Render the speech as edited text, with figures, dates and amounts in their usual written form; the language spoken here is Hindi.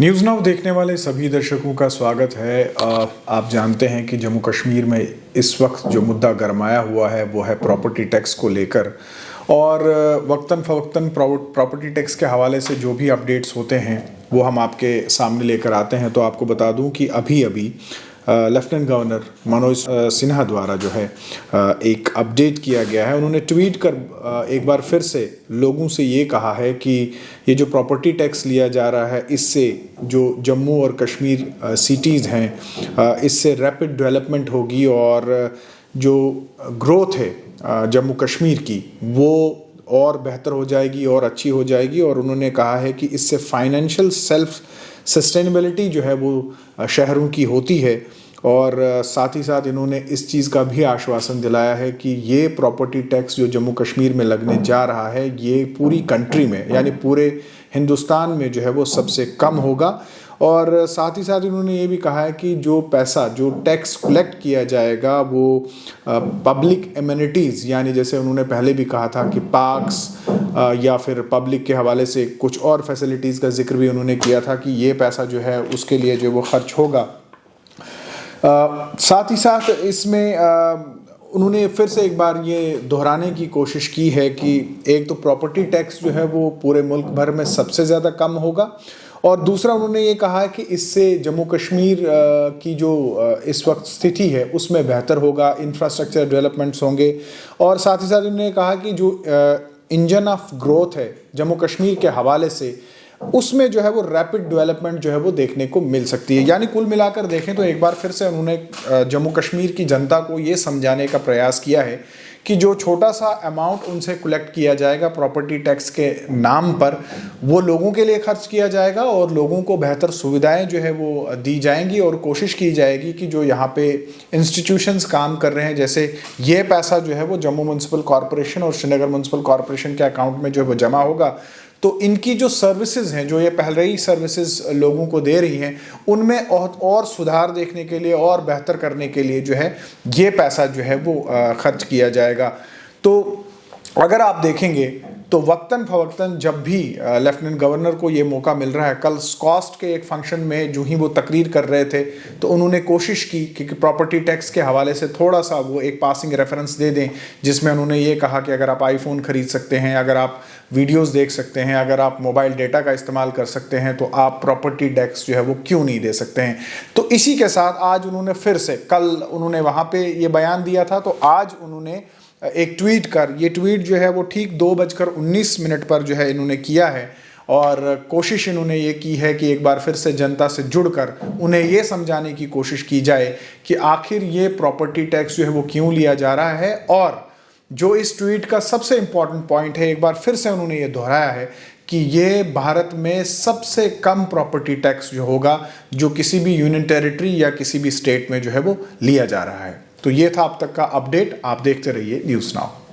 न्यूज़ नाउ देखने वाले सभी दर्शकों का स्वागत है। आप जानते हैं कि जम्मू कश्मीर में इस वक्त जो मुद्दा गरमाया हुआ है वो है प्रॉपर्टी टैक्स को लेकर, और वक्तन फ़वक्तन प्रॉपर्टी टैक्स के हवाले से जो भी अपडेट्स होते हैं वो हम आपके सामने लेकर आते हैं। तो आपको बता दूं कि अभी अभी लेफ्टिनेंट गवर्नर मनोज सिन्हा द्वारा जो है एक अपडेट किया गया है। उन्होंने ट्वीट कर एक बार फिर से लोगों से ये कहा है कि ये जो प्रॉपर्टी टैक्स लिया जा रहा है इससे जो जम्मू और कश्मीर सिटीज़ हैं इससे रैपिड डेवलपमेंट होगी और जो ग्रोथ है जम्मू कश्मीर की वो और बेहतर हो जाएगी और अच्छी हो जाएगी। और उन्होंने कहा है कि इससे फाइनेंशियल सेल्फ सस्टेनेबिलिटी जो है वो शहरों की होती है। और साथ ही साथ इन्होंने इस चीज़ का भी आश्वासन दिलाया है कि ये प्रॉपर्टी टैक्स जो जम्मू कश्मीर में लगने जा रहा है ये पूरी कंट्री में यानी पूरे हिंदुस्तान में जो है वो सबसे कम होगा। और साथ ही साथ इन्होंने ये भी कहा है कि जो पैसा जो टैक्स कलेक्ट किया जाएगा वो पब्लिक एमिनिटीज़ यानी जैसे उन्होंने पहले भी कहा था कि पार्क्स या फिर पब्लिक के हवाले से कुछ और फैसिलिटीज़ का जिक्र भी उन्होंने किया था कि ये पैसा जो है उसके लिए जो वो खर्च होगा। साथ ही साथ इसमें उन्होंने फिर से एक बार ये दोहराने की कोशिश की है कि एक तो प्रॉपर्टी टैक्स जो है वो पूरे मुल्क भर में सबसे ज़्यादा कम होगा, और दूसरा उन्होंने ये कहा है कि इससे जम्मू कश्मीर की जो इस वक्त स्थिति है उसमें बेहतर होगा, इंफ्रास्ट्रक्चर डेवलपमेंट्स होंगे। और साथ ही साथ उन्होंने कहा कि जो इंजन ऑफ ग्रोथ है जम्मू कश्मीर के हवाले से उसमें जो है वो रैपिड डेवलपमेंट जो है वो देखने को मिल सकती है। यानी कुल मिलाकर देखें तो एक बार फिर से उन्होंने जम्मू कश्मीर की जनता को ये समझाने का प्रयास किया है कि जो छोटा सा अमाउंट उनसे कलेक्ट किया जाएगा प्रॉपर्टी टैक्स के नाम पर वो लोगों के लिए खर्च किया जाएगा और लोगों को बेहतर सुविधाएं जो है वो दी जाएंगी। और कोशिश की जाएगी कि जो यहाँ पे इंस्टीट्यूशंस काम कर रहे हैं जैसे ये पैसा जो है वो जम्मू म्यूनसिपल कॉरपोरेशन और श्रीनगर म्यूनसिपल कॉरपोरेशन के अकाउंट में जो है वो जमा होगा, तो इनकी जो सर्विसेज हैं जो ये पहले ही सर्विसेज लोगों को दे रही हैं उनमें और सुधार देखने के लिए और बेहतर करने के लिए जो है ये पैसा जो है वो खर्च किया जाएगा। तो अगर आप देखेंगे तो वक्तन फवक्तन जब भी लेफ्टिनेंट गवर्नर को ये मौका मिल रहा है, कल स्कॉस्ट के एक फंक्शन में जो ही वो तकरीर कर रहे थे तो उन्होंने कोशिश की कि प्रॉपर्टी टैक्स के हवाले से थोड़ा सा वो एक पासिंग रेफरेंस दे दें, जिसमें उन्होंने ये कहा कि अगर आप आईफोन ख़रीद सकते हैं, अगर आप वीडियोस देख सकते हैं, अगर आप मोबाइल डेटा का इस्तेमाल कर सकते हैं तो आप प्रॉपर्टी टैक्स जो है वो क्यों नहीं दे सकते हैं। तो इसी के साथ आज उन्होंने फिर से, कल उन्होंने वहाँ पे ये बयान दिया था तो आज उन्होंने एक ट्वीट कर, ये ट्वीट जो है वो ठीक 2:19 पर जो है इन्होंने किया है। और कोशिश इन्होंने ये की है कि एक बार फिर से जनता से जुड़कर उन्हें ये समझाने की कोशिश की जाए कि आखिर ये प्रॉपर्टी टैक्स जो है वो क्यों लिया जा रहा है। और जो इस ट्वीट का सबसे इम्पॉर्टेंट पॉइंट है, एक बार फिर से उन्होंने ये दोहराया है कि ये भारत में सबसे कम प्रॉपर्टी टैक्स जो होगा जो किसी भी यूनियन टेरिटरी या किसी भी स्टेट में जो है वो लिया जा रहा है। तो ये था अब तक का अपडेट। आप देखते रहिए न्यूज़ नाउ।